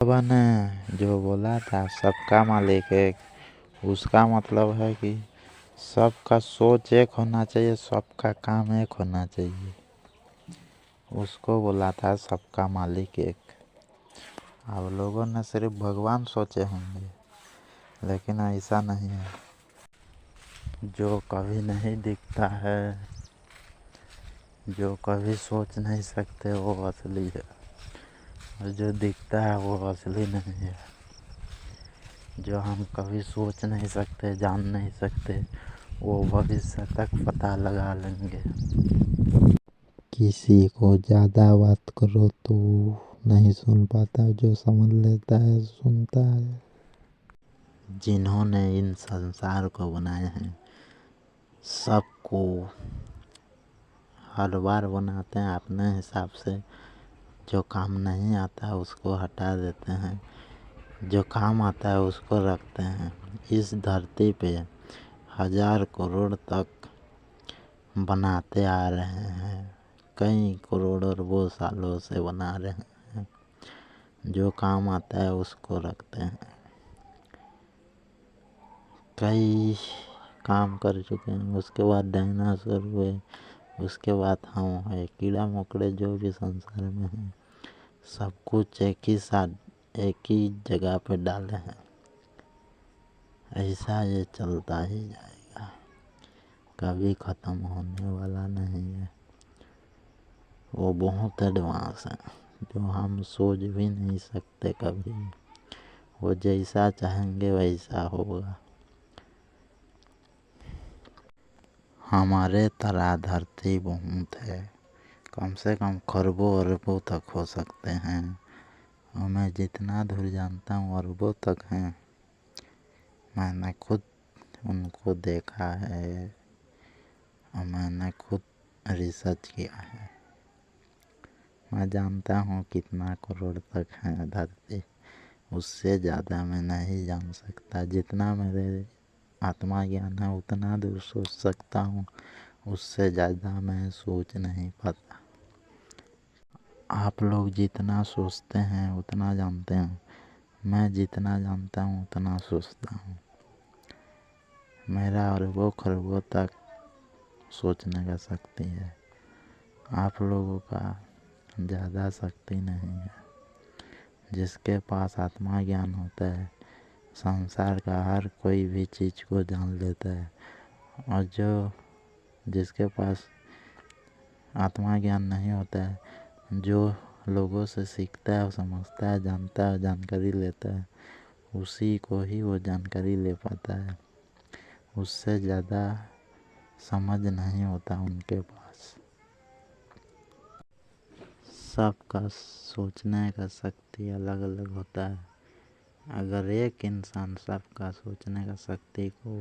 बाबा ने जो बोला था सबका मालिक एक, उसका मतलब है कि सबका सोच एक होना चाहिए, सबका काम एक होना चाहिए। उसको बोला था सबका मालिक एक। अब लोगों ने सिर्फ भगवान सोचे होंगे, लेकिन ऐसा नहीं है। जो कभी नहीं दिखता है, जो कभी सोच नहीं सकते, वो असली है। और जो दिखता है वो असली नहीं है। जो हम कभी सोच नहीं सकते, जान नहीं सकते, वो भविष्य तक पता लगा लेंगे। किसी को ज़्यादा बात करो तो नहीं सुन पाता, जो समझ लेता है सुनता है। जिन्होंने इन संसार को बनाया है, सबको हर बार बनाते हैं अपने हिसाब से। जो काम नहीं आता उसको हटा देते हैं, जो काम आता है उसको रखते हैं। इस धरती पे 1000 करोड़ तक बनाते आ रहे हैं, कई करोड़ अरबों सालों से बना रहे हैं। जो काम आता है उसको रखते हैं। कई काम कर चुके हैं, उसके बाद डायनासोर हुए, उसके बाद हम है, कीड़ा मकोड़े जो भी संसार में हैं, सब कुछ एक ही साथ एक ही जगह पे डाले हैं। ऐसा ये चलता ही जाएगा, कभी ख़त्म होने वाला नहीं है। वो बहुत एडवांस है, जो हम सोच भी नहीं सकते कभी। वो जैसा चाहेंगे वैसा होगा। हमारे तरह धरती बहुत है, कम से कम खरबों अरबों तक हो सकते हैं। और मैं जितना दूर जानता हूँ अरबों तक हैं। मैंने खुद उनको देखा है और मैंने खुद रिसर्च किया है। मैं जानता हूँ कितना करोड़ तक है धरती। उससे ज़्यादा मैं नहीं जान सकता। जितना मेरे आत्मा ज्ञान है उतना दूर सोच सकता हूँ, उससे ज़्यादा मैं सोच नहीं पाता। आप लोग जितना सोचते हैं उतना जानते हैं, मैं जितना जानता हूँ उतना सोचता हूँ। मेरा अरबों खरबों तक सोचने का शक्ति है, आप लोगों का ज़्यादा शक्ति नहीं है। जिसके पास आत्मा ज्ञान होता है, संसार का हर कोई भी चीज़ को जान लेता है। और जिसके पास आत्मा ज्ञान नहीं होता है, जो लोगों से सीखता है, समझता है, जानता है, जानकारी लेता है, उसी को ही वो जानकारी ले पाता है। उससे ज़्यादा समझ नहीं होता उनके पास। सबका सोचने का शक्ति अलग अलग होता है। अगर एक इंसान सबका सोचने का शक्ति को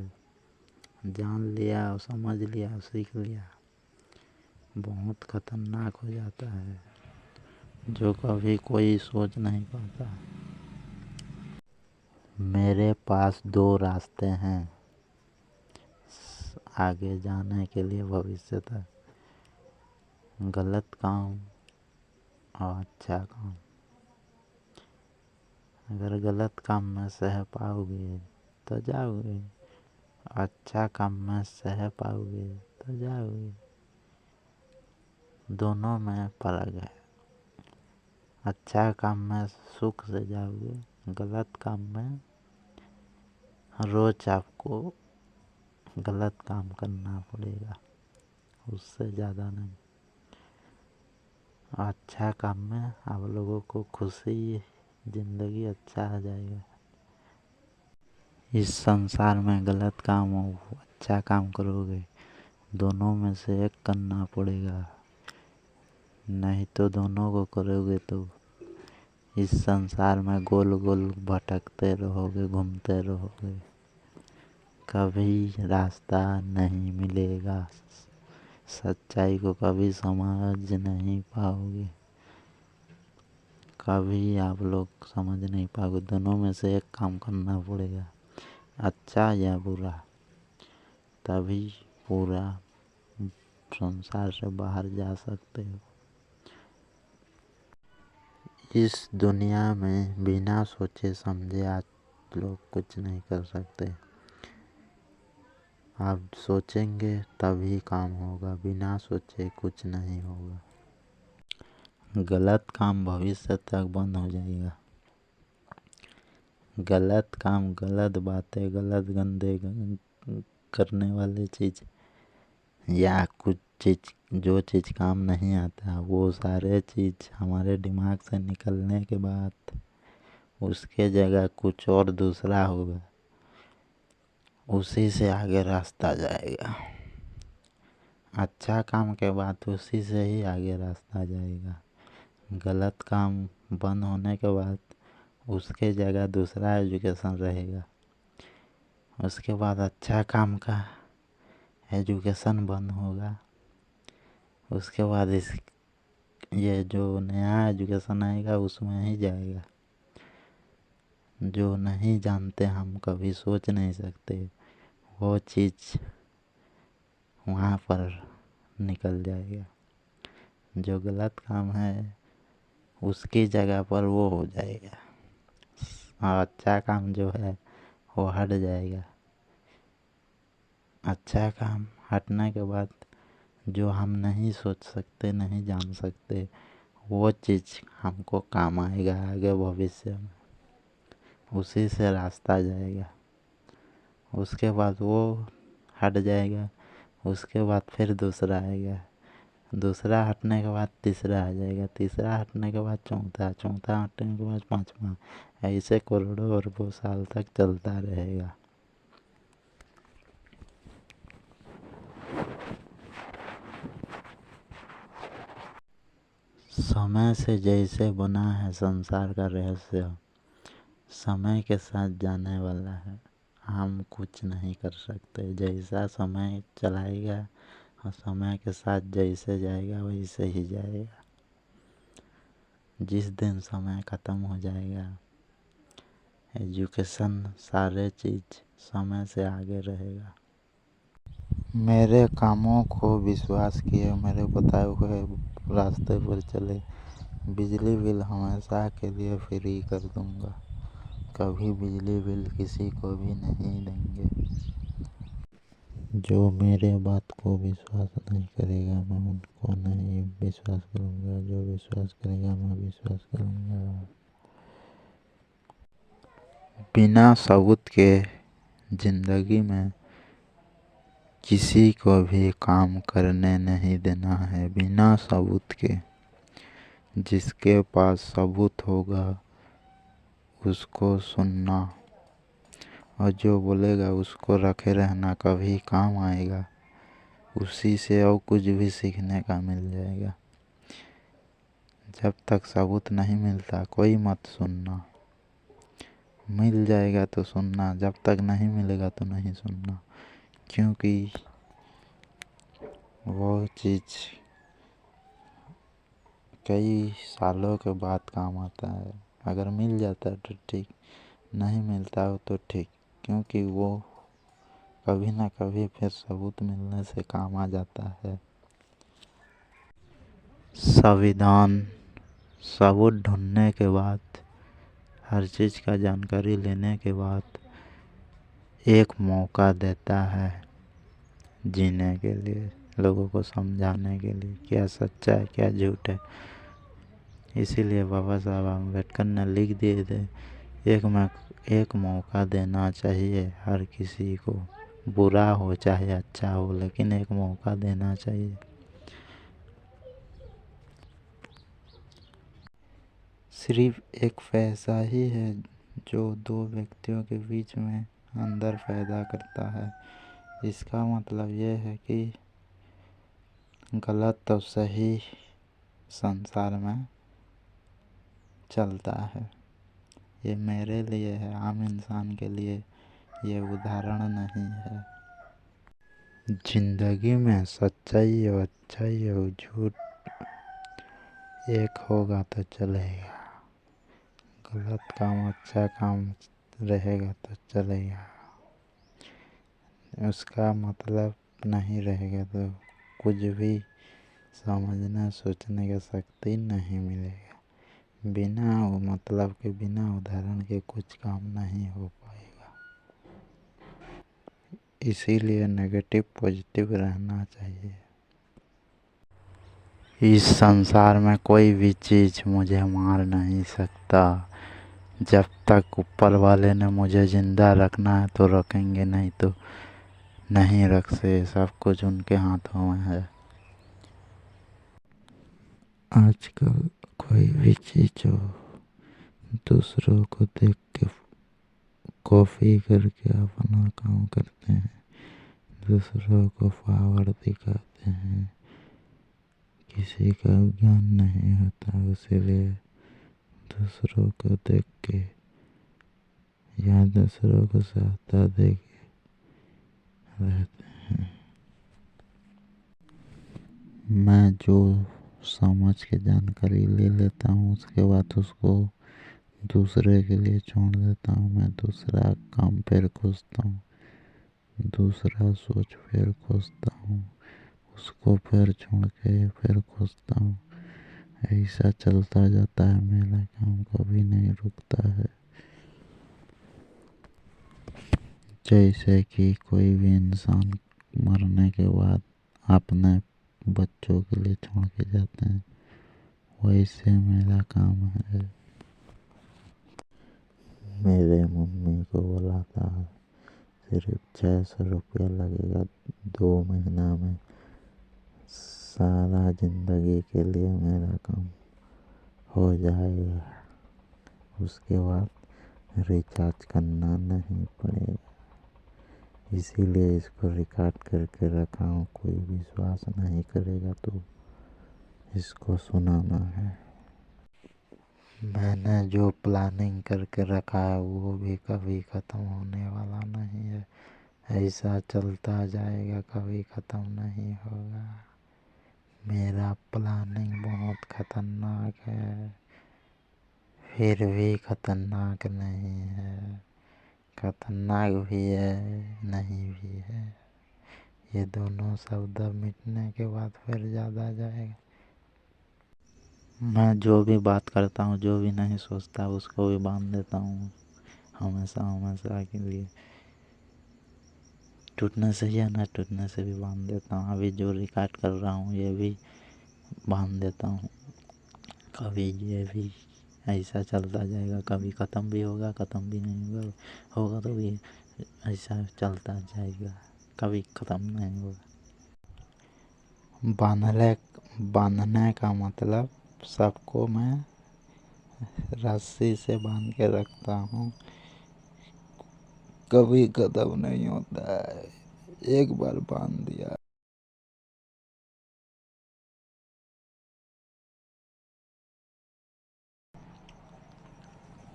जान लिया और समझ लिया और सीख लिया, बहुत खतरनाक हो जाता है, जो कभी कोई सोच नहीं पाता। मेरे पास 2 रास्ते हैं आगे जाने के लिए भविष्य तक, गलत काम और अच्छा काम। अगर गलत काम में सह पाओगे तो जाओगे, अच्छा काम में सह पाओगे तो जाओगे। दोनों में फर्क है। अच्छा काम में सुख से जाओगे, गलत काम में रोज आपको गलत काम करना पड़ेगा, उससे ज़्यादा नहीं। अच्छा काम में आप लोगों को खुशी, ज़िंदगी अच्छा आ जाएगा। इस संसार में गलत काम हो अच्छा काम करोगे, दोनों में से एक करना पड़ेगा। नहीं तो दोनों को करोगे तो इस संसार में गोल गोल भटकते रहोगे, घूमते रहोगे, कभी रास्ता नहीं मिलेगा। सच्चाई को कभी समझ नहीं पाओगे, कभी आप लोग समझ नहीं पाओगे। दोनों में से एक काम करना पड़ेगा, अच्छा या बुरा, तभी पूरा संसार से बाहर जा सकते हो। इस दुनिया में बिना सोचे समझे आप लोग कुछ नहीं कर सकते। आप सोचेंगे तभी काम होगा, बिना सोचे कुछ नहीं होगा। गलत काम भविष्य तक बंद हो जाएगा। गलत काम, गलत बातें, गलत गंदे करने वाली चीज़ या कुछ चीज़, जो चीज़ काम नहीं आता, वो सारे चीज़ हमारे दिमाग से निकलने के बाद उसके जगह कुछ और दूसरा होगा, उसी से आगे रास्ता जाएगा। अच्छा काम के बाद उसी से ही आगे रास्ता जाएगा। गलत काम बंद होने के बाद उसके जगह दूसरा एजुकेशन रहेगा। उसके बाद अच्छा काम का एजुकेशन बंद होगा। उसके बाद ये जो नया एजुकेशन आएगा उसमें ही जाएगा। जो नहीं जानते, हम कभी सोच नहीं सकते, वो चीज़ वहाँ पर निकल जाएगा। जो गलत काम है उसकी जगह पर वो हो जाएगा, और अच्छा काम जो है वो हट जाएगा। अच्छा काम हटने के बाद जो हम नहीं सोच सकते, नहीं जान सकते, वो चीज़ हमको काम आएगा आगे भविष्य में, उसी से रास्ता जाएगा। उसके बाद वो हट जाएगा, उसके बाद फिर दूसरा आएगा, दूसरा हटने के बाद तीसरा आ जाएगा, तीसरा हटने के बाद चौथा, चौथा हटने के बाद पांचवा, ऐसे करोड़ों अरबों साल तक चलता रहेगा। समय से जैसे बना है संसार का रहस्य, समय के साथ जाने वाला है। हम कुछ नहीं कर सकते। जैसा समय चलाएगा और समय के साथ जैसे जाएगा वैसे ही जाएगा। जिस दिन समय ख़त्म हो जाएगा, एजुकेशन सारे चीज़ समय से आगे रहेगा। मेरे कामों को विश्वास किए, मेरे बताए हुए रास्ते पर चले, बिजली बिल हमेशा के लिए फ्री कर दूंगा। कभी बिजली बिल किसी को भी नहीं देंगे। जो मेरे बात को विश्वास नहीं करेगा मैं उनको नहीं विश्वास करूंगा, जो विश्वास करेगा मैं विश्वास करूंगा। बिना सबूत के जिंदगी में किसी को भी काम करने नहीं देना है। बिना सबूत के, जिसके पास सबूत होगा उसको सुनना, और जो बोलेगा उसको रखे रहना, कभी काम आएगा। उसी से और कुछ भी सीखने का मिल जाएगा। जब तक सबूत नहीं मिलता कोई मत सुनना। मिल जाएगा तो सुनना, जब तक नहीं मिलेगा तो नहीं सुनना, क्योंकि वो चीज़ कई सालों के बाद काम आता है। अगर मिल जाता है तो ठीक, नहीं मिलता हो तो ठीक, क्योंकि वो कभी ना कभी फिर सबूत मिलने से काम आ जाता है। संविधान सबूत ढूंढने के बाद, हर चीज़ का जानकारी लेने के बाद एक मौका देता है जीने के लिए, लोगों को समझाने के लिए क्या सच्चा है क्या झूठ है। इसीलिए बाबा साहब अम्बेडकर ने लिख दिए थे, एक मौका देना चाहिए हर किसी को, बुरा हो चाहे अच्छा हो, लेकिन एक मौका देना चाहिए। सिर्फ एक पैसा ही है जो दो व्यक्तियों के बीच में अंदर पैदा करता है। इसका मतलब ये है कि गलत और सही संसार में चलता है। ये मेरे लिए है, आम इंसान के लिए ये उदाहरण नहीं है। जिंदगी में सच्चाई और अच्छाई और झूठ एक होगा तो चलेगा। गलत काम अच्छा काम रहेगा तो चलेगा, उसका मतलब नहीं रहेगा तो कुछ भी समझने सोचने का शक्ति नहीं मिलेगा। बिना वो मतलब के बिना उदाहरण के कुछ काम नहीं हो पाएगा। इसीलिए नेगेटिव पॉजिटिव रहना चाहिए। इस संसार में कोई भी चीज़ मुझे मार नहीं सकता। जब तक ऊपर वाले ने मुझे ज़िंदा रखना है तो रखेंगे, नहीं तो नहीं रख से। सब कुछ उनके हाथों में है। आजकल कोई भी चीज़ हो, दूसरों को देख के कॉपी करके अपना काम करते हैं, दूसरों को पावर दिखाते हैं। किसी का ज्ञान नहीं होता, इसीलिए दूसरों को देख के या दूसरों को सहायता दे के रहते हैं। मैं जो समझ के जानकारी ले लेता हूँ, उसके बाद उसको दूसरे के लिए छोड़ देता हूँ। मैं दूसरा काम फिर खोजता हूँ, दूसरा सोच फिर खोजता हूँ, उसको फिर छोड़ के फिर खोजता हूँ। ऐसा चलता जाता है, मेरा काम कभी नहीं रुकता है। जैसे कि कोई भी इंसान मरने के बाद अपने बच्चों के लिए छोड़ के जाते हैं, वैसे मेरा काम है। मेरे मम्मी को बोला था सिर्फ 600 रुपया लगेगा 2 महीना में, सारा जिंदगी के लिए मेरा काम हो जाएगा। उसके बाद रिचार्ज करना नहीं पड़ेगा। इसीलिए इसको रिकॉर्ड करके रखा हूँ। कोई विश्वास नहीं करेगा तो इसको सुनाना है। मैंने जो प्लानिंग करके रखा है वो भी कभी ख़त्म होने वाला नहीं है। ऐसा चलता जाएगा, कभी ख़त्म नहीं होगा। मेरा प्लानिंग बहुत खतरनाक है, फिर भी खतरनाक नहीं है। खतरनाक भी है, नहीं भी है। ये दोनों शब्द मिटने के बाद फिर ज़्यादा जाएगा। मैं जो भी बात करता हूँ, जो भी नहीं सोचता उसको भी बांध देता हूँ हमेशा हमेशा के लिए। टूटने से या ना टूटने से भी बांध देता हूँ। अभी जो रिकॉर्ड कर रहा हूँ ये भी बांध देता हूँ। कभी ये भी ऐसा चलता जाएगा, कभी ख़त्म भी होगा, ख़त्म भी नहीं होगा। होगा तो भी ऐसा चलता जाएगा, कभी ख़त्म नहीं होगा। बांधने का मतलब सबको मैं रस्सी से बांध के रखता हूँ, कभी ख़त्म नहीं होता है। एक बार बांध दिया।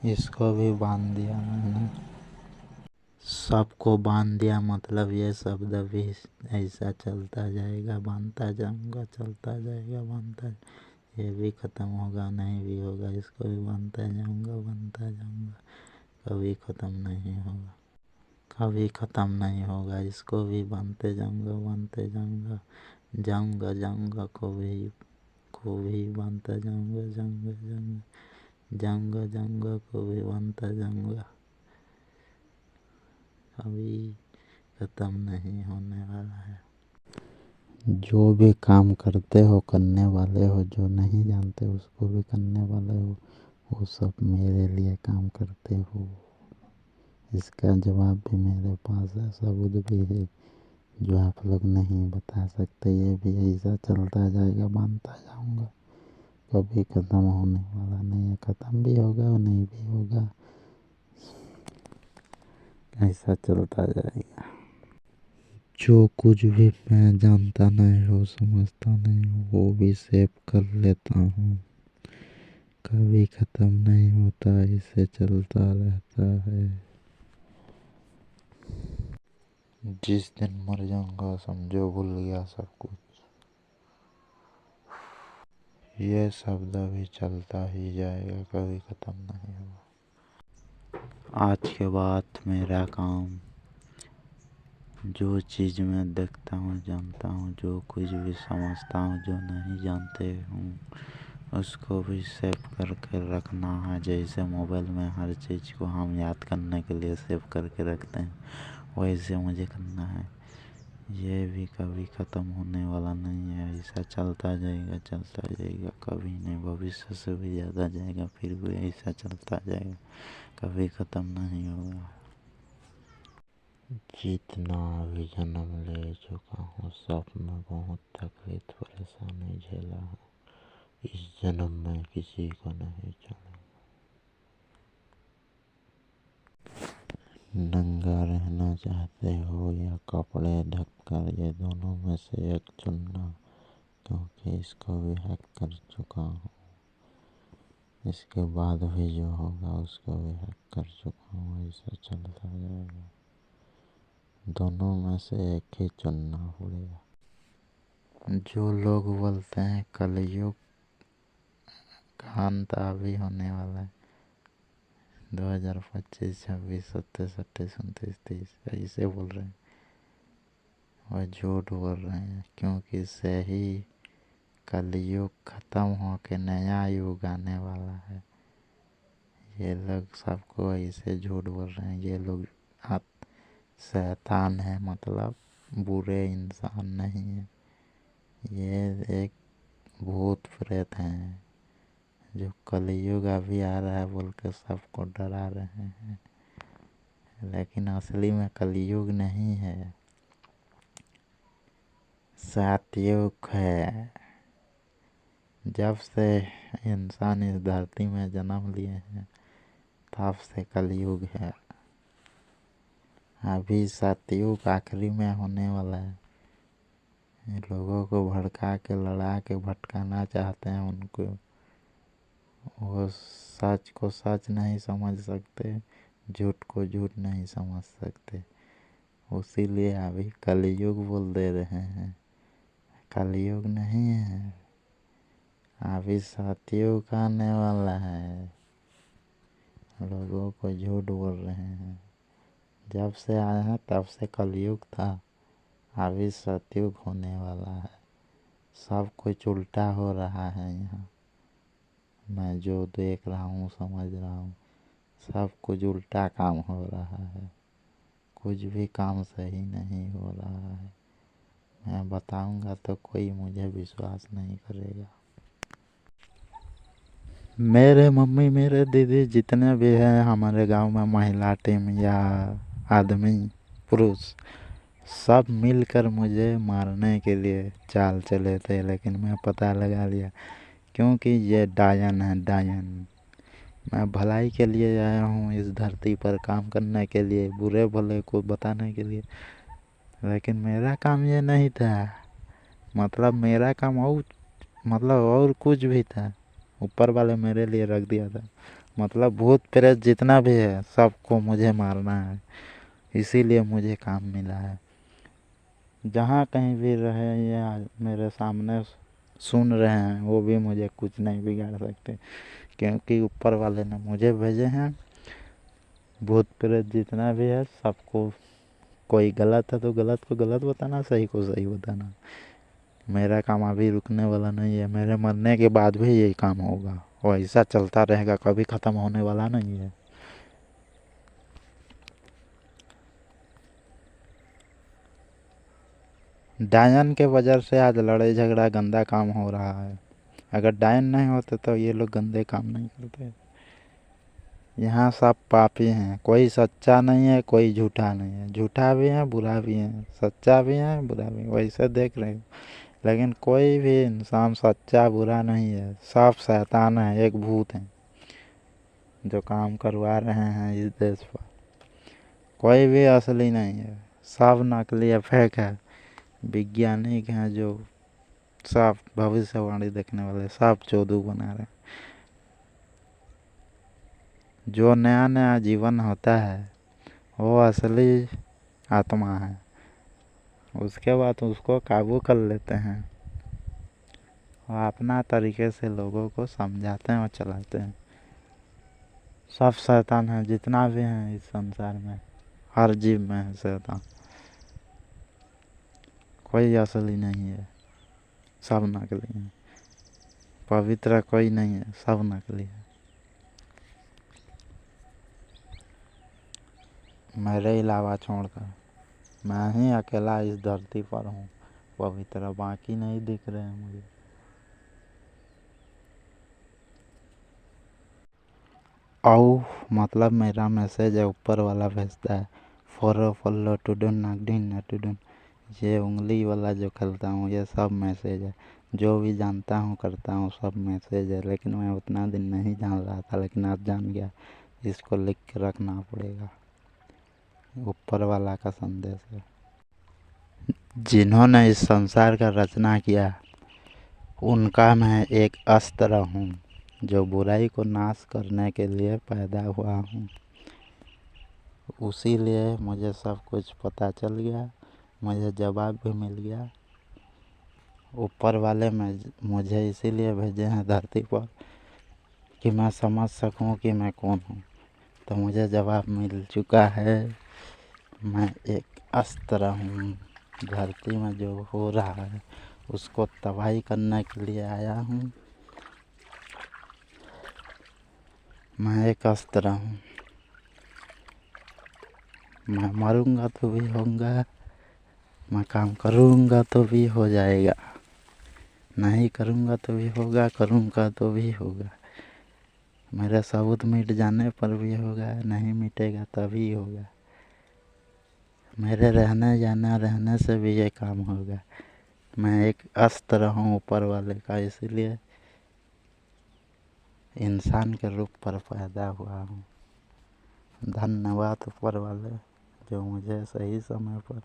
इसको भी बांध दिया मैंने। सबको बांध दिया मतलब ये शब्द भी ऐसा चलता जाएगा, बांधता जाऊंगा, चलता जाएगा, बांधता। ये भी ख़त्म होगा, नहीं भी होगा। इसको भी बांधता जाऊंगा, बांधता जाऊंगा, कभी ख़त्म नहीं होगा, कभी ख़त्म नहीं होगा। इसको भी बांधते जाऊंगा, बांधते जाऊंगा, जाऊंगा जाऊंगा, को भी बांधता जाऊंगा, जाऊंगा जाऊंगा, जाऊंगा जाऊंगा, को भी बांधता जाऊंगा। कभी ख़त्म नहीं होने वाला है। जो भी काम करते हो, करने वाले हो, जो नहीं जानते उसको भी करने वाले हो, वो सब मेरे लिए काम करते हो। इसका जवाब भी मेरे पास है, सबूत भी है, जो आप लोग नहीं बता सकते। ये भी ऐसा चलता जाएगा, बांधता जाऊंगा, कभी ख़त्म होने वाला नहीं है। ख़त्म भी होगा और नहीं भी होगा, ऐसा चलता जाएगा। जो कुछ भी मैं जानता नहीं हूँ, समझता नहीं हूँ, वो भी सेव कर लेता हूँ। कभी ख़त्म नहीं होता, इसे चलता रहता है। जिस दिन मर जाऊंगा समझो भूल गया सब कुछ। ये शब्द भी चलता ही जाएगा, कभी ख़त्म नहीं होगा। आज के बाद मेरा काम, जो चीज़ मैं देखता हूँ, जानता हूँ, जो कुछ भी समझता हूँ, जो नहीं जानते हूँ उसको भी सेव करके रखना है। जैसे मोबाइल में हर चीज़ को हम याद करने के लिए सेव करके रखते हैं, वैसे मुझे करना है। ये भी कभी ख़त्म होने वाला नहीं है, ऐसा चलता जाएगा, कभी नहीं, भविष्य से भी ज़्यादा जाएगा, फिर भी ऐसा चलता जाएगा, कभी ख़त्म नहीं होगा। जितना भी जन्म ले चुका हूँ, सब में बहुत तकलीफ परेशानी झेला है। इस जन्म में किसी को नहीं छोड़ा। नंगा रहना चाहते हो या कपड़े ढककर, ये दोनों में से एक चुनना, क्योंकि इसको भी हैक कर चुका हूँ। इसके बाद भी जो होगा उसको भी हैक कर चुका हूँ, ऐसा चलता जाएगा। दोनों में से एक ही चुनना पड़ेगा। जो लोग बोलते हैं कलयुग का अंत अभी होने वाला है, 2025, 26, 27, 28, 29, 30, ऐसे बोल रहे हैं, और झूठ बोल रहे हैं, क्योंकि इससे ही कलयुग खत्म हो के नया युग आने वाला है। ये लोग सबको ऐसे झूठ बोल रहे हैं। ये लोग शैतान है, मतलब बुरे इंसान नहीं है। ये एक भूत प्रेत हैं जो कलयुग अभी आ रहा है बोल के सबको डरा रहे हैं, लेकिन असली में कलयुग नहीं है, सतयुग है। जब से इंसान इस धरती में जन्म लिए हैं, तब से कलयुग है। अभी सतयुग आखिरी में होने वाला है। लोगों को भड़का के, लड़ा के भटकाना चाहते हैं उनको। वो सच को सच नहीं समझ सकते, झूठ को झूठ नहीं समझ सकते, उसीलिए अभी कलयुग बोल दे रहे हैं। कलयुग नहीं है, अभी सतयुग आने वाला है। लोगों को झूठ बोल रहे हैं। जब से आए हैं तब से कलयुग था, अभी सतयुग होने वाला है। सब कुछ उल्टा हो रहा है यहाँ। मैं जो देख रहा हूँ, समझ रहा हूँ, सब कुछ उल्टा काम हो रहा है। कुछ भी काम सही नहीं हो रहा है। मैं बताऊंगा तो कोई मुझे विश्वास नहीं करेगा। मेरे मम्मी, मेरे दीदी, जितने भी हैं हमारे गांव में, महिला टीम या आदमी, पुरुष, सब मिलकर मुझे मारने के लिए चाल चले थे, लेकिन मैं पता लगा लिया, क्योंकि ये डायन है, डायन। मैं भलाई के लिए आया हूँ इस धरती पर, काम करने के लिए, बुरे भले को बताने के लिए, लेकिन मेरा काम ये नहीं था। मतलब मेरा काम और कुछ भी था। ऊपर वाले मेरे लिए रख दिया था। मतलब भूत प्रेत जितना भी है, सबको मुझे मारना है, इसीलिए मुझे काम मिला है। जहाँ कहीं भी रहे या मेरे सामने सुन रहे हैं, वो भी मुझे कुछ नहीं बिगाड़ सकते, क्योंकि ऊपर वाले ने मुझे भेजे हैं। भूत प्रेत जितना भी है, सबको, कोई गलत है तो गलत को गलत बताना, सही को सही बताना। मेरा काम अभी रुकने वाला नहीं है। मेरे मरने के बाद भी यही काम होगा और ऐसा चलता रहेगा, कभी ख़त्म होने वाला नहीं है। डायन के वजह से आज लड़ाई झगड़ा, गंदा काम हो रहा है। अगर डायन नहीं होते तो ये लोग गंदे काम नहीं करते। यहाँ सब पापी हैं, कोई सच्चा नहीं है, कोई झूठा नहीं है। झूठा भी है, बुरा भी है, सच्चा भी है, बुरा भी है, वैसे देख रहे हो। लेकिन कोई भी इंसान सच्चा बुरा नहीं है, सब शैतान है, एक भूत है जो काम करवा रहे हैं इस देश पर। कोई भी असली नहीं है, सब नकली है, फेक है। वैज्ञानिक हैं जो सब भविष्यवाणी देखने वाले, सब चोदू बना रहे हैं। जो नया नया जीवन होता है वो असली आत्मा है, उसके बाद उसको काबू कर लेते हैं और अपना तरीके से लोगों को समझाते हैं और चलाते हैं। सब शैतान है, जितना भी है इस संसार में, हर जीव में है शैतान। कोई असली नहीं है, सब नकली है। पवित्र कोई नहीं है, सब नकली है। मेरे अलावा छोड़कर मैं ही अकेला इस धरती पर हूँ पवित्र, बाकी नहीं दिख रहे हैं मुझे। औ मतलब मेरा मैसेज है, ऊपर वाला भेजता है, फॉलो टू डू नागडिन। ये उंगली वाला जो खेलता हूँ ये सब मैसेज है। जो भी जानता हूँ करता हूँ सब मैसेज है। लेकिन मैं उतना दिन नहीं जान रहा था, लेकिन आज जान गया। इसको लिख के रखना पड़ेगा, ऊपर वाला का संदेश है। जिन्होंने इस संसार का रचना किया उनका मैं एक अस्त्र हूँ, जो बुराई को नाश करने के लिए पैदा हुआ हूँ। उसी लिए मुझे सब कुछ पता चल गया, मुझे जवाब भी मिल गया। ऊपर वाले में मुझे इसीलिए भेजे हैं धरती पर कि मैं समझ सकूं कि मैं कौन हूँ। तो मुझे जवाब मिल चुका है, मैं एक अस्त्र हूँ। धरती में जो हो रहा है उसको तबाही करने के लिए आया हूँ। मैं एक अस्त्र हूँ। मैं मरूंगा तो भी होऊंगा, मैं काम करूंगा तो भी हो जाएगा, नहीं करूंगा तो भी होगा, करूंगा तो भी होगा। मेरा सबूत मिट जाने पर भी होगा, नहीं मिटेगा तभी होगा। मेरे रहने से भी ये काम होगा। मैं एक अस्त्र हूँ ऊपर वाले का, इसीलिए इंसान के रूप पर पैदा हुआ हूँ। धन्यवाद ऊपर वाले, जो मुझे सही समय पर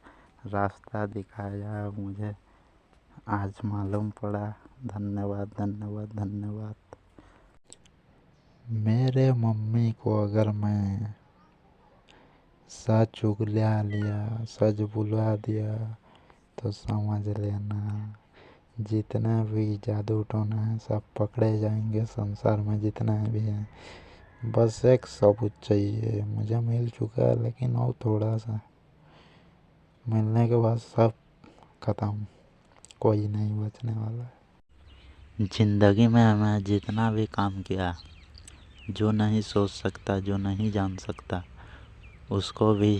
रास्ता दिखाया, मुझे आज मालूम पड़ा। धन्यवाद धन्यवाद धन्यवाद। मेरे मम्मी को अगर मैं सच उगला लिया, सच बुलवा दिया तो समझ लेना जितना भी जादू टोना है सब पकड़े जाएंगे। संसार में जितना भी है, बस एक सबूत चाहिए। मुझे मिल चुका है, लेकिन और थोड़ा सा मिलने के बाद सब खत्म, कोई नहीं बचने वाला है। जिंदगी में मैं जितना भी काम किया, जो नहीं सोच सकता, जो नहीं जान सकता, उसको भी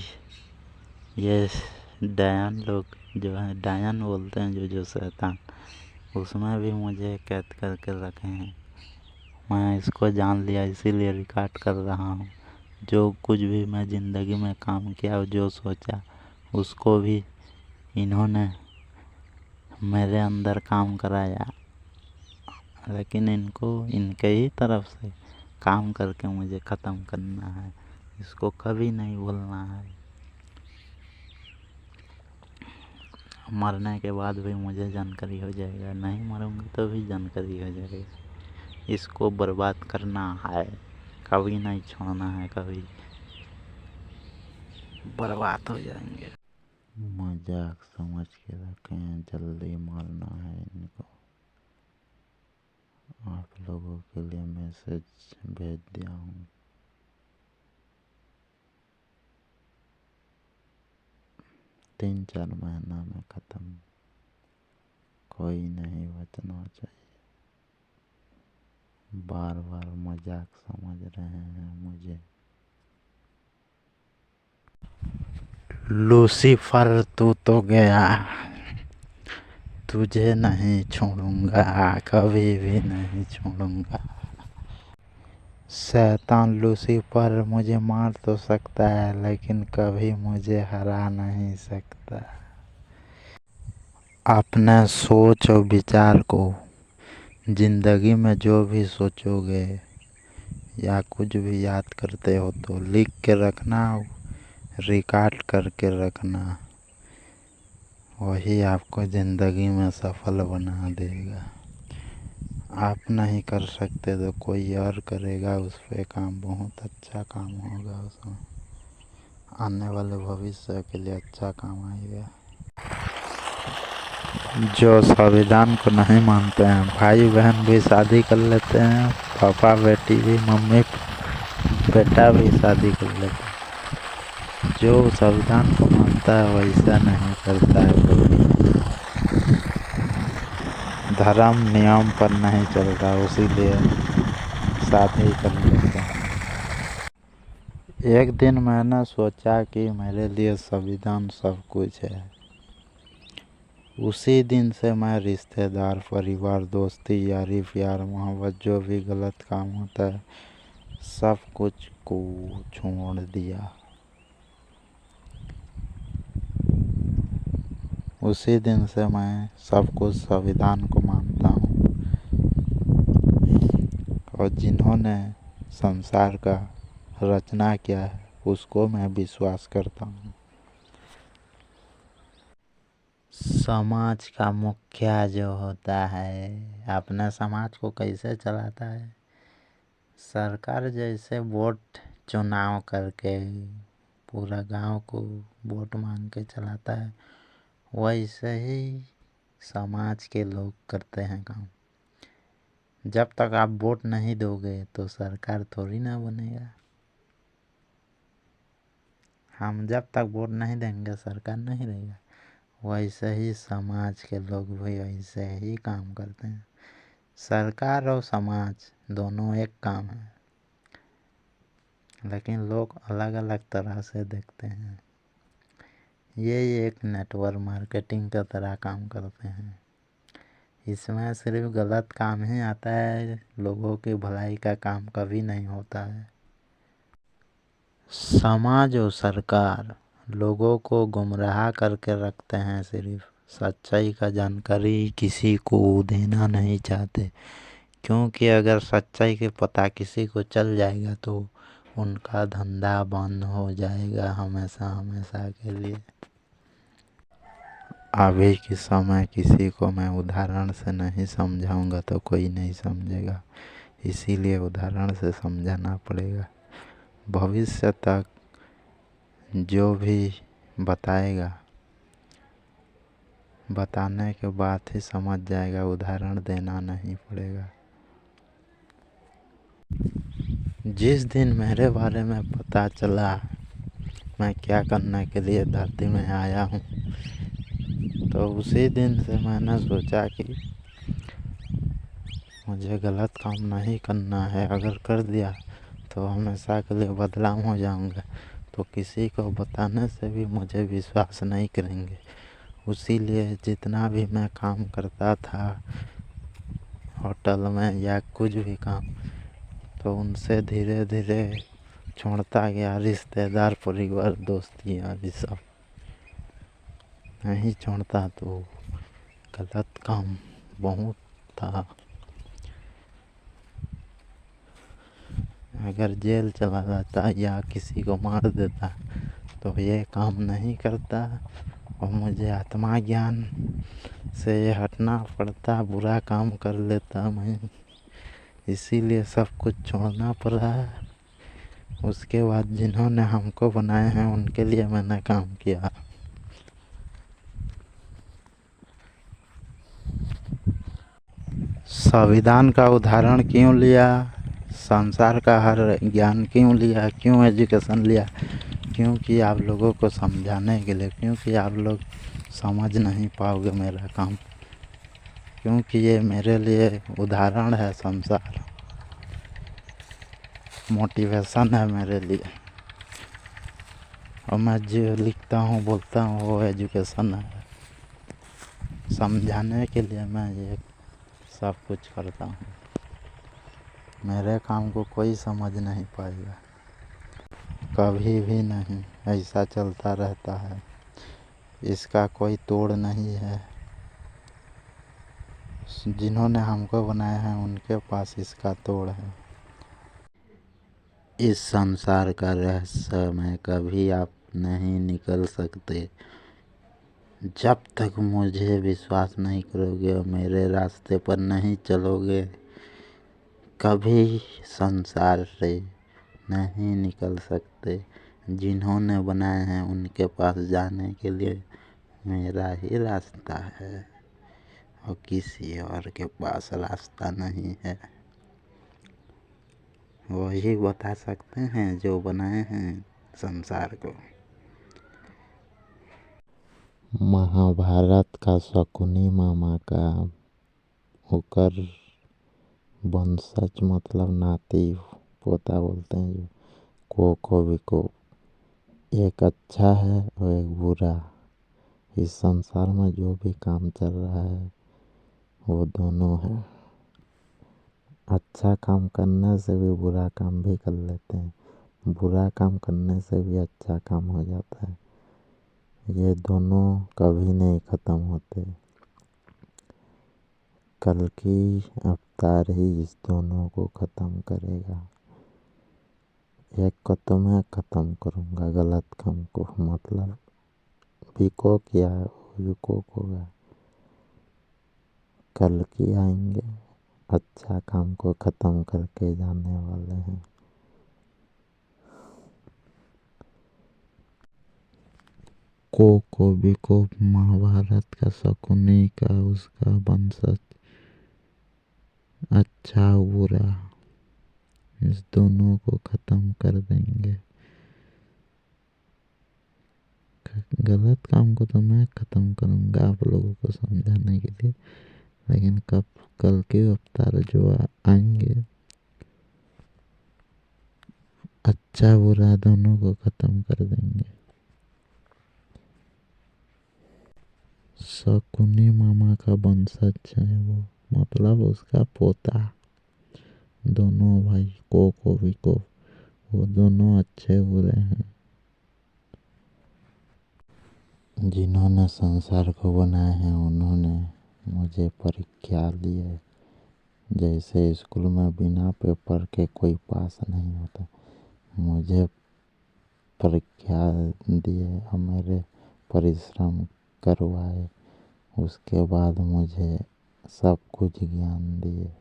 ये डायन लोग जो है, डायन बोलते हैं जो शैतान, उसमें भी मुझे कैद करके रखे हैं। मैं इसको जान लिया, इसीलिए रिकॉर्ड कर रहा हूँ। जो कुछ भी मैं ज़िंदगी में काम किया और जो सोचा, उसको भी इन्होंने मेरे अंदर काम कराया। लेकिन इनको इनके ही तरफ से काम करके मुझे ख़त्म करना है। इसको कभी नहीं भूलना है। मरने के बाद भी मुझे जानकारी हो जाएगा, नहीं मरूंगा तो भी जानकारी हो जाएगा। इसको बर्बाद करना है, कभी नहीं छोड़ना है, कभी बर्बाद हो जाएंगे। मजाक समझ के रखें, जल्दी मारना है इनको। आप लोगों के लिए मैसेज भेज दिया हूँ। तीन चार महीना में ख़त्म, कोई नहीं बचना चाहिए। बार बार मजाक समझ रहे हैं मुझे। लूसीफर तू तो गया, तुझे नहीं छोड़ूंगा, कभी भी नहीं छोड़ूंगा। शैतान लूसीफर मुझे मार तो सकता है, लेकिन कभी मुझे हरा नहीं सकता। अपने सोच और विचार को, जिंदगी में जो भी सोचोगे या कुछ भी याद करते हो तो लिख के रखना, रिकॉर्ड करके रखना। वही आपको ज़िंदगी में सफल बना देगा। आप नहीं कर सकते तो कोई और करेगा, उस पे काम, बहुत अच्छा काम होगा उसमें। आने वाले भविष्य के लिए अच्छा काम आएगा। जो संविधान को नहीं मानते हैं, भाई बहन भी शादी कर लेते हैं, पापा बेटी भी, मम्मी बेटा भी शादी कर लेते हैं। जो संविधान को मानता है वैसा नहीं करता है कोई। धर्म नियम पर नहीं चलता, इसीलिए शादी कर लेते हैं। एक दिन मैंने सोचा कि मेरे लिए संविधान सब कुछ है। उसी दिन से मैं रिश्तेदार, परिवार, दोस्ती, यारी, प्यार, मोहब्बत, जो भी गलत काम होता है, सब कुछ को छोड़ दिया। उसी दिन से मैं सब कुछ संविधान को मानता हूँ और जिन्होंने संसार का रचना किया है उसको मैं विश्वास करता हूँ। समाज का मुखिया जो होता है अपने समाज को कैसे चलाता है? सरकार जैसे वोट चुनाव करके पूरा गांव को वोट मांग के चलाता है, वैसे ही समाज के लोग करते हैं काम। जब तक आप वोट नहीं दोगे तो सरकार थोड़ी ना बनेगा। हम जब तक वोट नहीं देंगे सरकार नहीं रहेगा। वैसे ही समाज के लोग भी वैसे ही काम करते हैं। सरकार और समाज दोनों एक काम है, लेकिन लोग अलग अलग तरह से देखते हैं। ये एक नेटवर्क मार्केटिंग की तरह काम करते हैं। इसमें सिर्फ गलत काम ही आता है, लोगों की भलाई का काम कभी नहीं होता है। समाज और सरकार लोगों को गुमराह करके रखते हैं, सिर्फ सच्चाई का जानकारी किसी को देना नहीं चाहते, क्योंकि अगर सच्चाई के पता किसी को चल जाएगा तो उनका धंधा बंद हो जाएगा हमेशा हमेशा के लिए। अभी के समय किसी को मैं उदाहरण से नहीं समझाऊंगा तो कोई नहीं समझेगा, इसीलिए उदाहरण से समझाना पड़ेगा। भविष्य तक जो भी बताएगा, बताने के बाद ही समझ जाएगा, उदाहरण देना नहीं पड़ेगा। जिस दिन मेरे बारे में पता चला मैं क्या करने के लिए धरती में आया हूँ, तो उसी दिन से मैंने सोचा कि मुझे गलत काम नहीं करना है। अगर कर दिया तो हमेशा के लिए बदनाम हो जाऊंगा, तो किसी को बताने से भी मुझे विश्वास नहीं करेंगे। उसीलिए जितना भी मैं काम करता था होटल में या कुछ भी काम, तो उनसे धीरे धीरे छोड़ता गया। रिश्तेदार, परिवार, दोस्ती यारी सब नहीं छोड़ता तो गलत काम बहुत था। अगर जेल चला जाता या किसी को मार देता तो ये काम नहीं करता और मुझे आत्मा ज्ञान से हटना पड़ता, बुरा काम कर लेता मैं, इसीलिए सब कुछ छोड़ना पड़ा। उसके बाद जिन्होंने हमको बनाए हैं उनके लिए मैंने काम किया। संविधान का उदाहरण क्यों लिया, संसार का हर ज्ञान क्यों लिया, क्यों एजुकेशन लिया? क्योंकि आप लोगों को समझाने के लिए, क्योंकि आप लोग समझ नहीं पाओगे मेरा काम, क्योंकि ये मेरे लिए उदाहरण है। संसार मोटिवेशन है मेरे लिए, और मैं जो लिखता हूँ बोलता हूँ वो एजुकेशन है। समझाने के लिए मैं ये सब कुछ करता हूँ। मेरे काम को कोई समझ नहीं पाएगा, कभी भी नहीं। ऐसा चलता रहता है, इसका कोई तोड़ नहीं है। जिन्होंने हमको बनाया है उनके पास इसका तोड़ है। इस संसार का रहस्य में कभी आप नहीं निकल सकते जब तक मुझे विश्वास नहीं करोगे और मेरे रास्ते पर नहीं चलोगे। कभी संसार से नहीं निकल सकते। जिन्होंने बनाए हैं उनके पास जाने के लिए मेरा ही रास्ता है और किसी और के पास रास्ता नहीं है। वही बता सकते हैं जो बनाए हैं संसार को। महाभारत का शकुनी मामा का होकर वंशज मतलब नाती पोता बोलते हैं जो को विको, एक अच्छा है और एक बुरा। इस संसार में जो भी काम चल रहा है वो दोनों है। अच्छा काम करने से भी बुरा काम भी कर लेते हैं, बुरा काम करने से भी अच्छा काम हो जाता है। ये दोनों कभी नहीं ख़त्म होते। कल की अवतार ही इस दोनों को ख़त्म करेगा। एक को तो मैं ख़त्म करूँगा गलत काम को, मतलब विको किया है विको होगा। कल की आएंगे, अच्छा काम को ख़त्म करके जाने वाले हैं। को विको महाभारत का शकुनी का उसका वंशज, अच्छा बुरा इस दोनों को ख़त्म कर देंगे। गलत काम को तो मैं ख़त्म करूँगा आप लोगों को समझाने के लिए, लेकिन कब कल के अवतार जो आएंगे अच्छा बुरा दोनों को ख़त्म कर देंगे। शकुनी मामा का वंशज है वो, मतलब उसका पोता। दोनों भाई को विको वो दोनों अच्छे बुरे हैं। जिन्होंने संसार को बनाया है उन्होंने मुझे परीक्षा ली है। जैसे स्कूल में बिना पेपर के कोई पास नहीं होता, मुझे परीक्षा दिए और मेरे परिश्रम करवाए, उसके बाद मुझे सब कुछ ज्ञान दिए।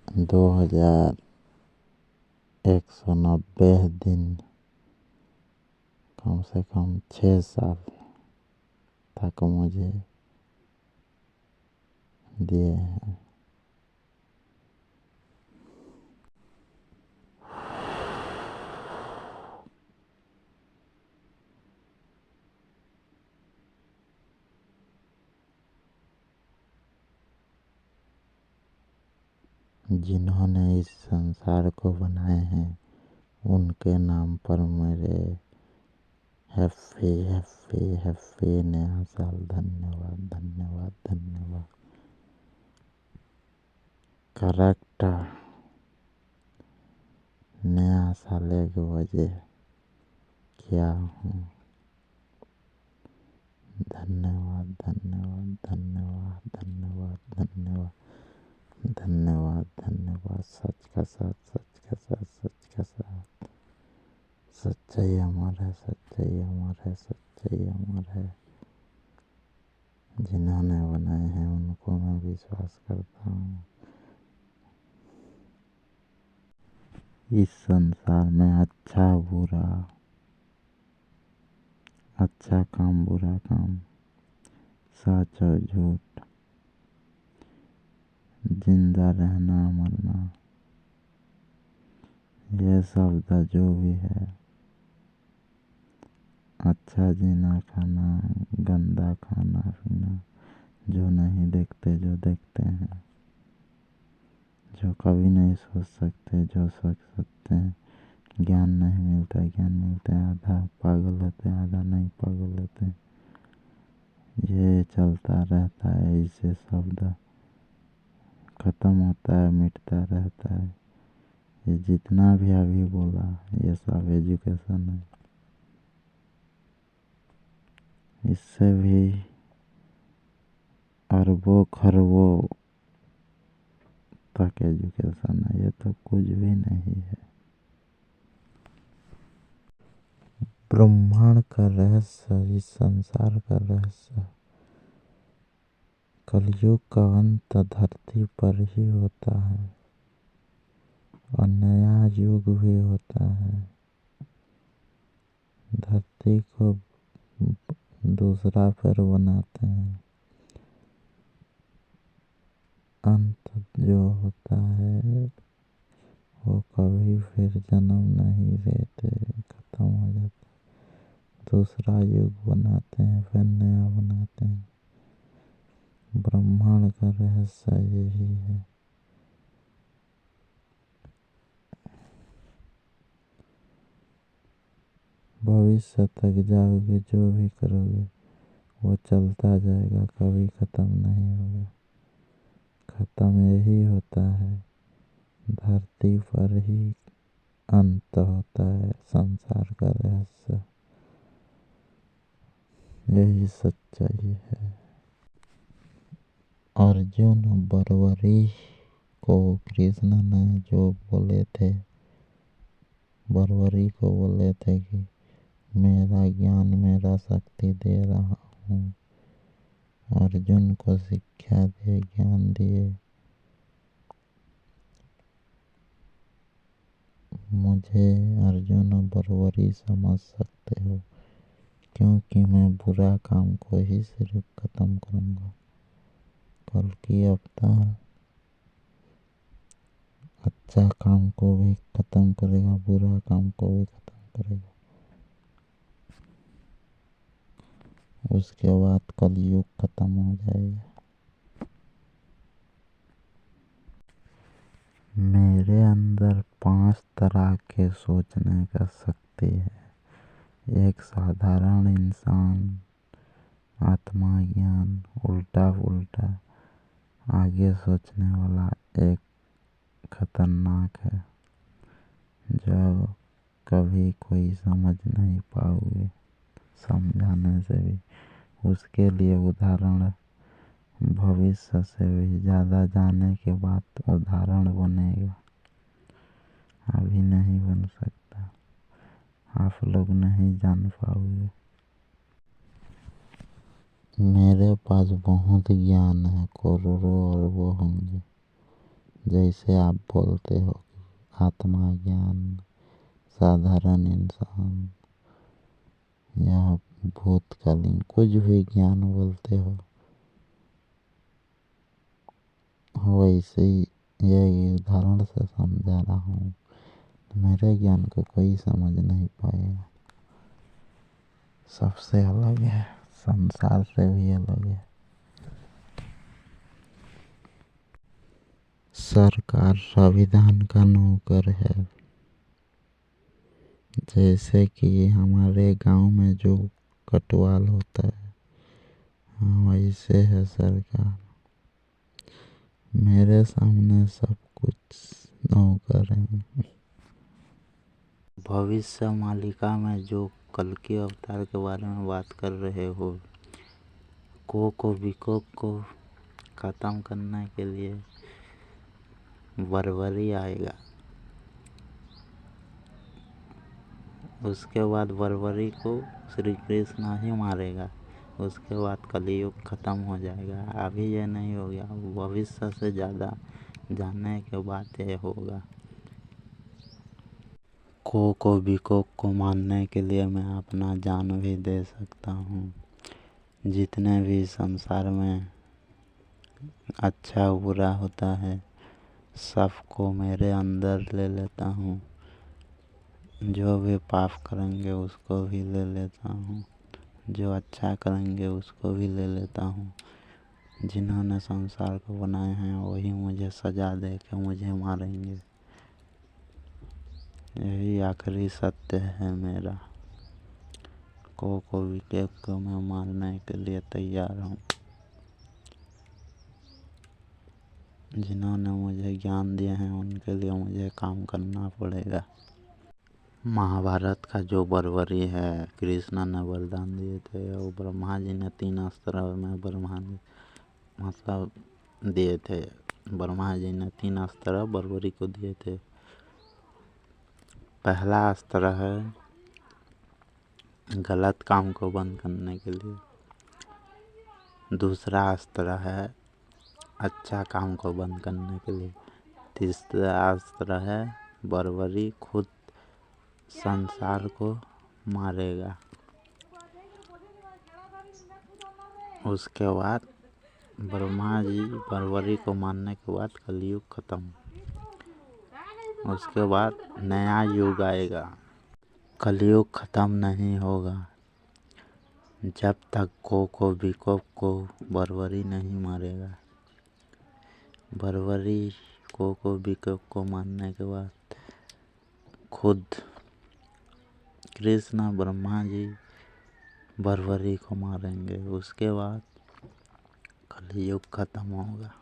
2190 दिन, कम से कम 6 साल तक मुझे दिए हैं। जिन्होंने इस संसार को बनाए हैं उनके नाम पर मेरे हैप्पी हैप्पी हैप्पी नया साल। धन्यवाद धन्यवाद धन्यवाद। करेक्ट, नया साल एक बजे क्या हूँ। धन्यवाद धन्यवाद धन्यवाद धन्यवाद धन्यवाद धन्यवाद धन्यवाद। सच का साथ, सच का साथ, सच का साथ। सच्चाई अमर है, सच्चाई अमर है, सच्चाई अमर है। जिन्होंने बनाए हैं उनको मैं विश्वास करता हूँ। इस संसार में अच्छा बुरा, अच्छा काम बुरा काम, सच और झूठ, जिंदा रहना मरना, ये शब्द जो भी है, अच्छा जीना खाना, गंदा खाना पीना, जो नहीं देखते जो देखते हैं, जो कभी नहीं सोच सकते जो सोच सकते हैं। ज्ञान नहीं मिलता, ज्ञान मिलता है, आधा पागल होते हैं आधा नहीं पागल होते हैं। ये चलता रहता है, इससे शब्द खत्म होता है, मिटता रहता है। ये जितना भी अभी बोला ये सब एजुकेशन है। इससे भी अरबों खरबों तक एजुकेशन है, ये तो कुछ भी नहीं है। ब्रह्मांड का रहस्य, इस संसार का रहस्य, कलयुग का अंत धरती पर ही होता है और नया युग भी होता है। धरती को दूसरा पैर बनाते हैं। अंत जो होता है वो कभी फिर जन्म नहीं लेते, खत्म हो जाता है। दूसरा युग बनाते हैं, फिर नया बनाते हैं। ब्रह्मांड का रहस्य यही है। भविष्य तक जाओगे, जो भी करोगे वो चलता जाएगा, कभी खत्म नहीं होगा। खत्म यही होता है, धरती पर ही अंत होता है संसार का रहस्य। यही सच्चाई है। अर्जुन बर्बरी को कृष्ण ने जो बोले थे, बर्बरी को बोले थे कि मेरा ज्ञान, मेरा शक्ति दे रहा हूँ। अर्जुन को शिक्षा दिए, ज्ञान दिए। मुझे अर्जुन बर्बरी समझ सकते हो, क्योंकि मैं बुरा काम को ही सिर्फ खत्म करूँगा। कल की अवतार अच्छा काम को भी खत्म करेगा, बुरा काम को भी खत्म करेगा। उसके बाद कलयुग खत्म हो जाएगा। मेरे अंदर 5 तरह के सोचने का शक्ति है। एक साधारण इंसान, आत्मा ज्ञान, उल्टा पुल्टा आगे सोचने वाला एक खतरनाक है, जो कभी कोई समझ नहीं पाओगे समझाने से भी। उसके लिए उदाहरण भविष्य से भी ज़्यादा जाने के बाद उदाहरण बनेगा, अभी नहीं बन सकता। आप लोग नहीं जान पाओगे। मेरे पास बहुत ज्ञान है, करोड़ों अरबों होंगे। जैसे आप बोलते हो आत्मा ज्ञान, साधारण इंसान या भूतकालीन, कुछ भी ज्ञान बोलते हो, वैसे ही यही उदाहरण से समझा रहा हूँ। मेरे ज्ञान को कोई समझ नहीं पाएगा। सबसे अलग है, संसार से भी अलग है। सरकार संविधान का नौकर है। जैसे कि हमारे गांव में जो कटवाल होता है, हाँ वैसे है सरकार। मेरे सामने सब कुछ नौकर है। भविष्य मालिका में जो कल के अवतार के बारे में बात कर रहे हो, को विकोक को खत्म करने के लिए बर्बरी आएगा। उसके बाद बर्बरी को श्री कृष्ण ही मारेगा। उसके बाद कलयुग खत्म हो जाएगा। अभी ये नहीं हो गया, भविष्य से ज़्यादा जानने के बाद ये होगा। को विकोक को मारने के लिए मैं अपना जान भी दे सकता हूँ। जितने भी संसार में अच्छा बुरा होता है, सबको मेरे अंदर ले लेता हूँ। जो भी पाप करेंगे उसको भी ले लेता हूँ, जो अच्छा करेंगे उसको भी ले लेता हूँ। जिन्होंने संसार को बनाए हैं वही मुझे सजा दे के मुझे मारेंगे। यही आखिरी सत्य है मेरा। को विकोक को मैं मारने के लिए तैयार हूँ। जिन्होंने मुझे ज्ञान दिए हैं उनके लिए मुझे काम करना पड़ेगा। महाभारत का जो बर्बरी है, कृष्ण ने वरदान दिए थे, वो ब्रह्मा जी ने 3 अस्त्र में मतलब दिए थे। ब्रह्मा जी ने 3 अस्त्र बर्बरी को दिए थे। पहला अस्त्र है गलत काम को बंद करने के लिए। दूसरा अस्त्र है अच्छा काम को बंद करने के लिए। तीसरा अस्त्र है बर्बरी खुद संसार को मारेगा। उसके बाद ब्रह्मा जी बर्बरी को मारने के बाद कलयुग खत्म। उसके बाद नया युग आएगा। कलयुग खत्म नहीं होगा। जब तक कोको बिकोप को बरबरी नहीं मारेगा। बरबरी कोको बिकोप को मारने के बाद खुद कृष्ण ब्रह्मा जी बरबरी को मारेंगे। उसके बाद कलयुग खत्म होगा।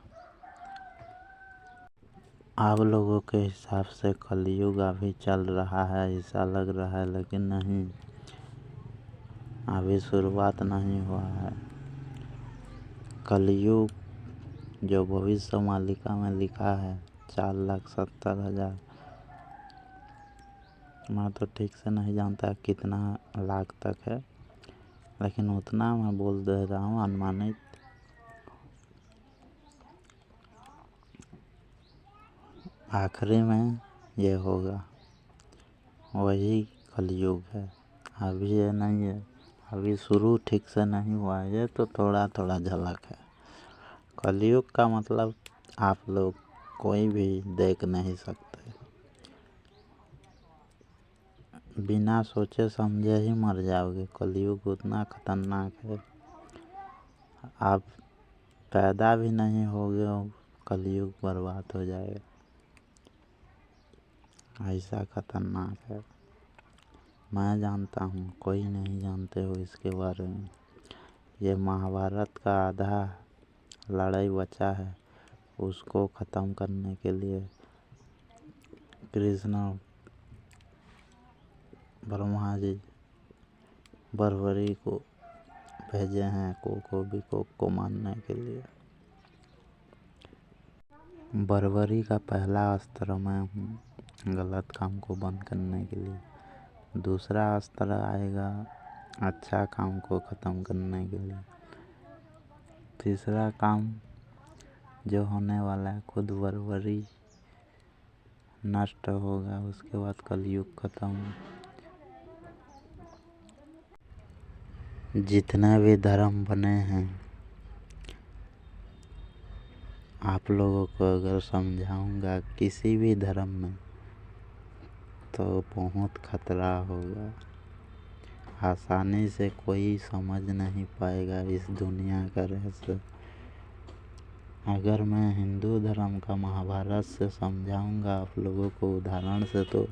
आप लोगों के हिसाब से कलयुग अभी चल रहा है ऐसा लग रहा है, लेकिन नहीं, अभी शुरुआत नहीं हुआ है। कलयुग जो भविष्य मालिका में लिखा है 4,70,000, मैं तो ठीक से नहीं जानता कितना लाख तक है, लेकिन उतना मैं बोल दे रहा हूँ अनुमानित। आखिरी में ये होगा, वही कलयुग है। अभी ये नहीं है, अभी शुरू ठीक से नहीं हुआ है, ये तो थोड़ा थोड़ा झलक है। कलयुग का मतलब आप लोग कोई भी देख नहीं सकते। बिना सोचे समझे ही मर जाओगे। कलयुग उतना खतरनाक है, आप पैदा भी नहीं होगे और कलयुग बर्बाद हो जाएगा, ऐसा खतरनाक है। मैं जानता हूँ, कोई नहीं जानते हो इसके बारे में। ये महाभारत का आधा लड़ाई बचा है, उसको ख़त्म करने के लिए कृष्ण ब्रह्मा जी बरबरी को भेजे हैं कोको बिकोप को मारने के लिए। बरबरी का पहला अस्त्र मैं हूँ गलत काम को बंद करने के लिए। दूसरा अस्त्र आएगा अच्छा काम को ख़त्म करने के लिए। तीसरा काम जो होने वाला है, खुद बरबरी नष्ट होगा, उसके बाद कलयुग खत्म। जितने भी धर्म बने हैं, आप लोगों को अगर समझाऊंगा किसी भी धर्म में, तो बहुत खतरा होगा। आसानी से कोई समझ नहीं पाएगा इस दुनिया का रहस्य। अगर मैं हिंदू धर्म का महाभारत से समझाऊंगा आप लोगों को उदाहरण से, तो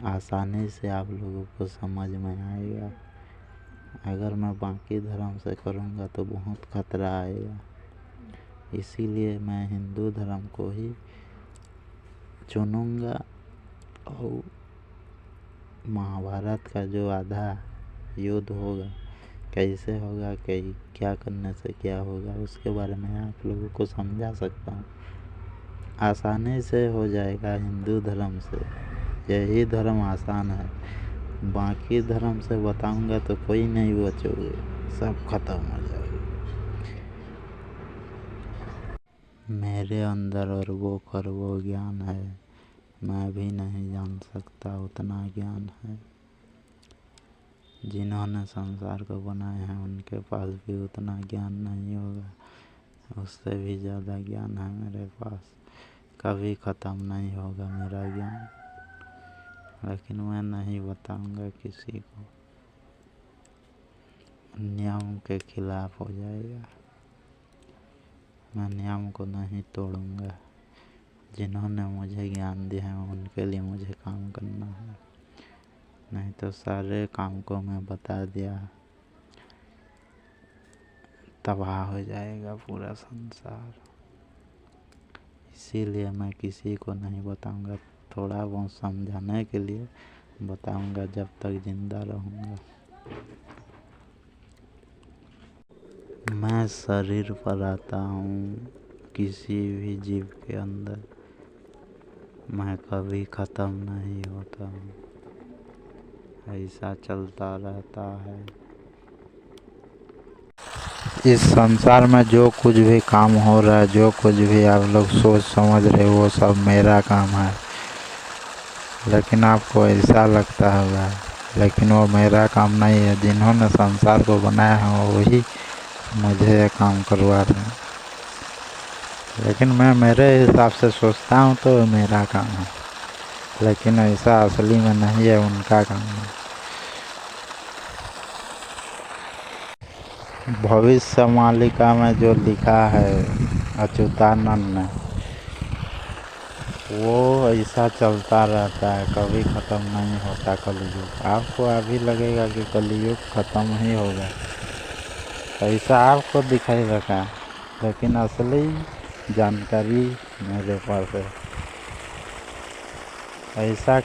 आसानी से आप लोगों को समझ में आएगा। अगर मैं बाकी धर्म से करूंगा तो बहुत खतरा आएगा। इसीलिए मैं हिंदू धर्म को ही चुनूंगा। और महाभारत का जो आधा युद्ध होगा, कैसे होगा, क्या करने से क्या होगा, उसके बारे में आप लोगों को समझा सकता हूँ। आसानी से हो जाएगा हिंदू धर्म से, यही धर्म आसान है। बाकी धर्म से बताऊंगा तो कोई नहीं बचोगे, सब खत्म हो जाएगा। मेरे अंदर और वो खरबों ज्ञान है, मैं भी नहीं जान सकता उतना ज्ञान है। जिन्होंने संसार को बनाया है उनके पास भी उतना ज्ञान नहीं होगा, उससे भी ज़्यादा ज्ञान है मेरे पास। कभी ख़त्म नहीं होगा मेरा ज्ञान, लेकिन मैं नहीं बताऊंगा किसी को, नियम के खिलाफ हो जाएगा। मैं नियम को नहीं तोड़ूंगा। जिन्होंने मुझे ज्ञान दिया है उनके लिए मुझे काम करना है, नहीं तो सारे काम को मैं बता दिया, तबाह हो जाएगा पूरा संसार। इसीलिए मैं किसी को नहीं बताऊंगा, थोड़ा बहुत समझाने के लिए बताऊंगा जब तक जिंदा रहूंगा। मैं शरीर पर आता हूँ किसी भी जीव के अंदर, मैं कभी ख़त्म नहीं होता हूँ, ऐसा चलता रहता है। इस संसार में जो कुछ भी काम हो रहा है, जो कुछ भी आप लोग सोच समझ रहे हो, वो सब मेरा काम है। लेकिन आपको ऐसा लगता होगा, लेकिन वो मेरा काम नहीं है। जिन्होंने संसार को बनाया है वही मुझे ये काम करवा रहे हैं, लेकिन मैं मेरे हिसाब से सोचता हूँ तो मेरा काम है, लेकिन ऐसा असली में नहीं है, उनका काम है। भविष्य मालिका में जो लिखा है अच्युतानंद ने, वो ऐसा चलता रहता है, कभी ख़त्म नहीं होता कलयुग। आपको अभी लगेगा कि कलयुग ख़त्म ही होगा, ऐसा आपको दिखाई रखा, लेकिन असली जानकारी मेरे पास है। ऐसा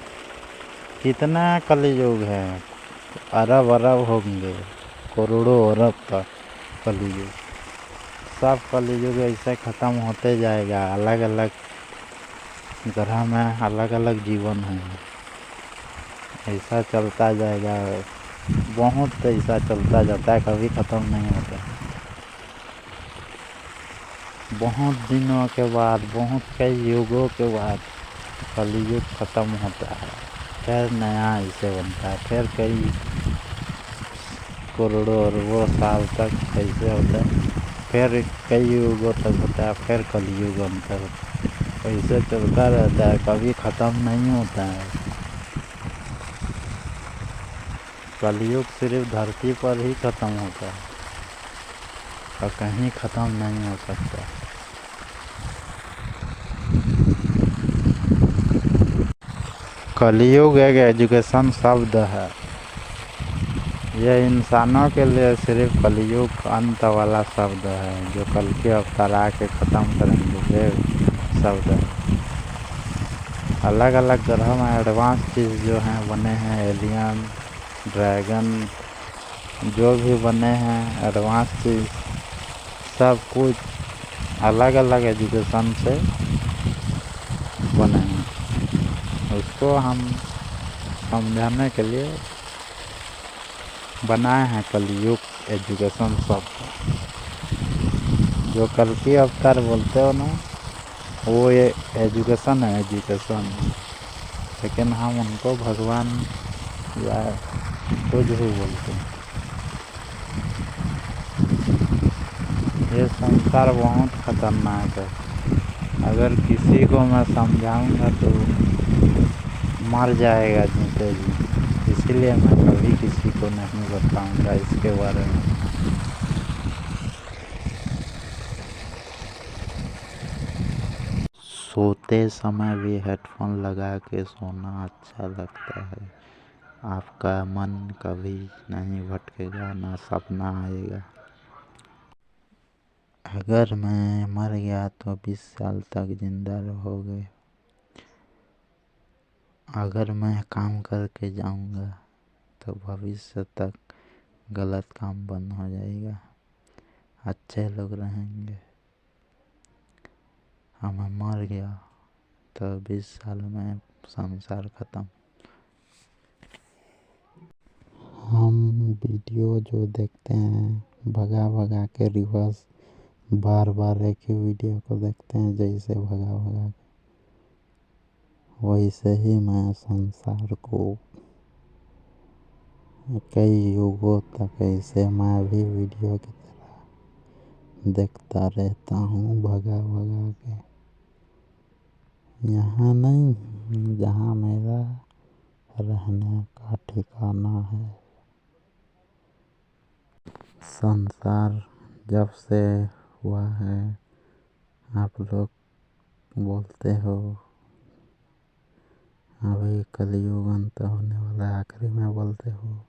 कितना कलयुग है, अरब अरब होंगे, करोड़ों अरब तक कलयुग। सब कलयुग ऐसे ख़त्म होते जाएगा। अलग अलग ग्रह में अलग अलग जीवन है, ऐसा चलता जाएगा। बहुत ऐसा चलता जाता है, कभी ख़त्म नहीं होता। बहुत दिनों के बाद, बहुत कई युगों के बाद कलयुग ख़त्म होता है, फिर नया ऐसे बनता है, फिर कई करोड़ों अरबों साल तक ऐसे होता है, फिर कई युगों तक होता है, फिर कलयुग बनता है। ऐसे चलता रहता है, कभी ख़त्म नहीं होता है। कलयुग सिर्फ धरती पर ही ख़त्म होता है और कहीं ख़त्म नहीं हो सकता। कलयुग एक एजुकेशन शब्द है। यह इंसानों के लिए सिर्फ कलयुग अंत वाला शब्द है, जो कल के अवतार आके ख़त्म करेंगे, ये शब्द है। अलग अलग ग्रह में एडवांस चीज़ जो हैं बने हैं, एलियन, ड्रैगन, जो भी बने हैं एडवांस चीज़, सब कुछ अलग अलग एजुकेशन से बने हैं। उसको हम समझाने के लिए बनाए हैं कलयुग एजुकेशन शब्द। जो कल की अवतार बोलते हो ना, वो ये एजुकेशन है, एजुकेशन। लेकिन हम उनको भगवान या कुछ भी बोलते हैं। ये संसार बहुत खतरनाक है। अगर किसी को मैं समझाऊंगा तो मर जाएगा जीते जी, इसीलिए मैं कभी किसी को नहीं बताऊंगा इसके बारे में। सोते समय भी हेडफोन लगा के सोना अच्छा लगता है। आपका मन कभी नहीं भटकेगा, ना सपना आएगा। अगर मैं मर गया तो 20 साल तक जिंदा रहोगे। अगर मैं काम करके जाऊंगा तो भविष्य तक गलत काम बंद हो जाएगा, अच्छे लोग रहेंगे। और मैं मर गया तो 20 साल में संसार खत्म। हम वीडियो जो देखते हैं भगा भगा के रिवर्स, बार बार एक ही वीडियो को देखते हैं, जैसे भगा भगा के, वैसे ही मैं संसार को कई युगों तक ऐसे मैं भी वीडियो की तरह देखता रहता हूँ, भगा भगा के। यहाँ नहीं जहाँ मेरा रहने का ठिकाना है। संसार जब से हुआ है, आप लोग बोलते हो अभी कलयुग अंत होने वाला है, आखिरी में बोलते हो,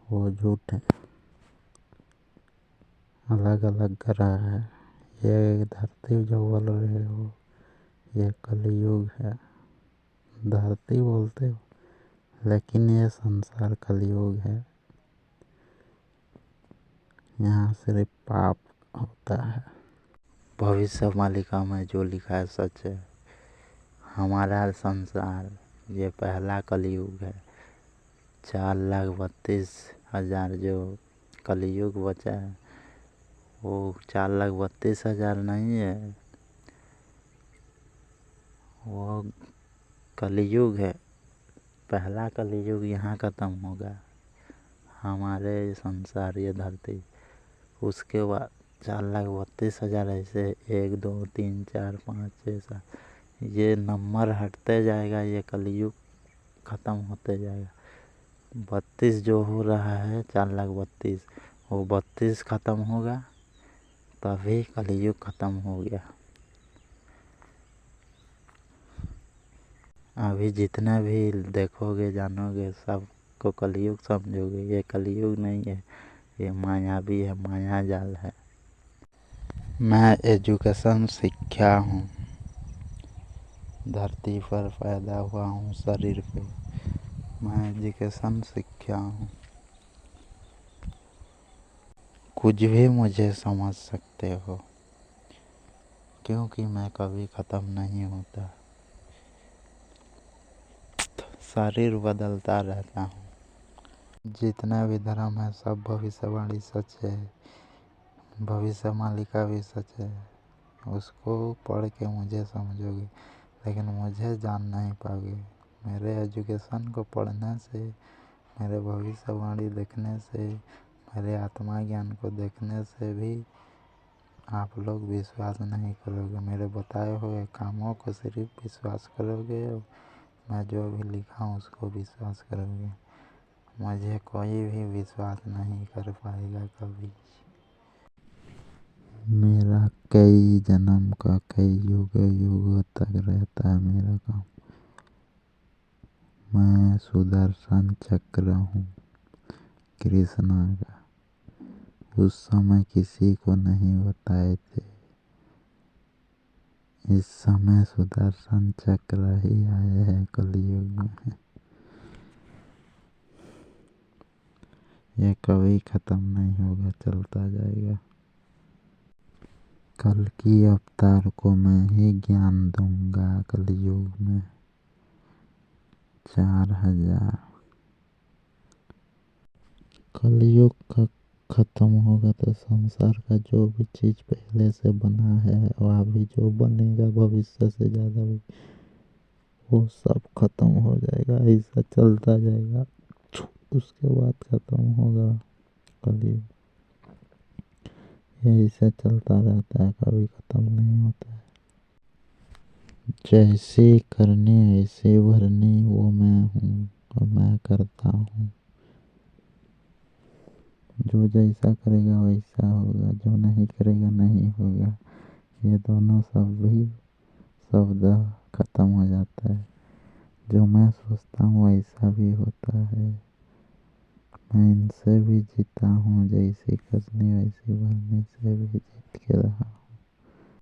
वो झूठ है। अलग अलग ग्रह है। ये धरती जो बोल रहे हो ये कलयुग है। धरती बोलते हो, लेकिन ये संसार कलयुग है। यहाँ सिर्फ पाप होता है। भविष्य मालिका में जो लिखा है सच है। हमारा संसार ये पहला कलयुग है। 4,32,000 जो कलयुग बचा है, वो 4,32,000 नहीं है, वो कलयुग है। पहला कलयुग यहाँ ख़त्म होगा, हमारे संसार ये धरती। उसके बाद 4,32,000 ऐसे 1 2 3 4 5 6 7 ये नंबर हटते जाएगा, ये कलयुग ख़त्म होते जाएगा। 32 जो हो रहा है, 4,32,000, वो 32 खत्म होगा तभी कलयुग खत्म हो गया। अभी जितना भी देखोगे जानोगे सबको कलयुग समझोगे। ये कलयुग नहीं है, ये माया भी है, माया जाल है। मैं एजुकेशन सीखा हूँ, धरती पर पैदा हुआ हूँ शरीर पे। मैं एजुकेशन सीखा हूँ, कुछ भी मुझे समझ सकते हो, क्योंकि मैं कभी ख़त्म नहीं होता। शरीर बदलता रहता हूँ। जितना भी धर्म है सब भविष्यवाणी सच है, भविष्य मालिका भी सच है। उसको पढ़ के मुझे समझोगे, लेकिन मुझे जान नहीं पाओगे। मेरे एजुकेशन को पढ़ने से, मेरे भविष्यवाणी देखने से, मेरे आत्मा ज्ञान को देखने से भी आप लोग विश्वास नहीं करोगे। मेरे बताए हुए कामों को सिर्फ विश्वास करोगे, मैं जो भी लिखा हूँ उसको विश्वास करोगे। मुझे कोई भी विश्वास नहीं कर पाएगा कभी। मेरा कई जन्म का, कई युगों तक रहता है मेरा काम। मैं सुदर्शन चक्र हूँ कृष्णा का। उस समय किसी को नहीं बताए थे, इस समय सुदर्शन चक्र ही आए हैं कलयुग में। ये कभी खत्म नहीं होगा, चलता जाएगा। कल की अवतार को मैं ही ज्ञान दूंगा कलयुग में। 4000 कलयुग का खत्म होगा तो संसार का जो भी चीज पहले से बना है और अभी जो बनेगा भविष्य से ज्यादा भी, वो सब खत्म हो जाएगा। ऐसा चलता जाएगा, उसके बाद खत्म होगा कलयुग। ये ऐसे चलता रहता है, कभी खत्म नहीं होता है। जैसी करनी ऐसी भरनी वो मैं हूँ और मैं करता हूँ। जो जैसा करेगा वैसा होगा, जो नहीं करेगा नहीं होगा। ये दोनों शब्द खत्म हो जाता है। जो मैं सोचता हूँ वैसा भी होता है। मैं इनसे भी जीता हूँ, जैसी करनी वैसी भरनी से भी जीत के रहा।